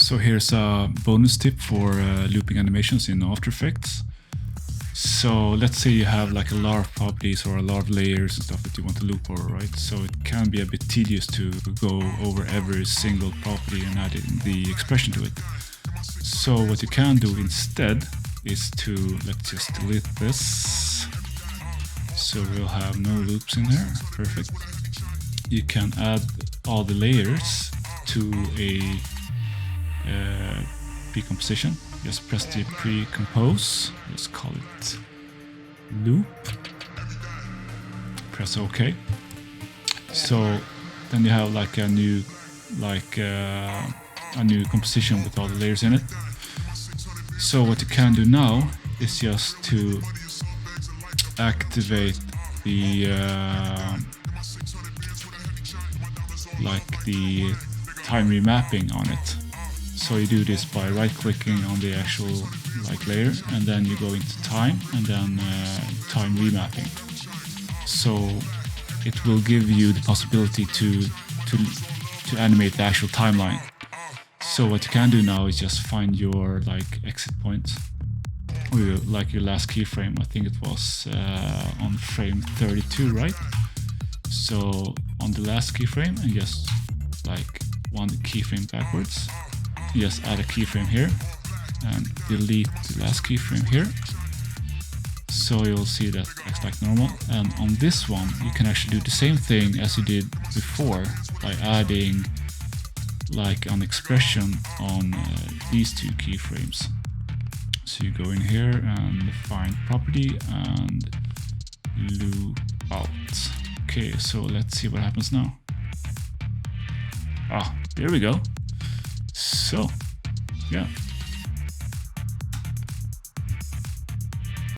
So here's a bonus tip for looping animations in After Effects. So let's say you have like a lot of properties or a lot of layers and stuff that you want to loop over, right? So it can be a bit tedious to go over every single property and add the expression to it. So what you can do instead is to, let's just delete this. So we'll have no loops in there. Perfect. You can add all the layers to a pre-composition. Just press the pre-compose. Just call it loop. Press OK. So then you have like a new composition with all the layers in it. So what you can do now is just to activate the time remapping on it. So you do this by right-clicking on the actual layer, and then you go into time, and then time remapping. So it will give you the possibility to animate the actual timeline. So what you can do now is just find your exit point, or your last keyframe. I think it was on frame 32, right? So on the last keyframe, and just one keyframe backwards. Just add a keyframe here and delete the last keyframe here. So you'll see that acts like normal. And on this one, you can actually do the same thing as you did before by adding an expression on these two keyframes. So you go in here and find property and loop out. Okay, so let's see what happens now. Ah, there we go. So, yeah.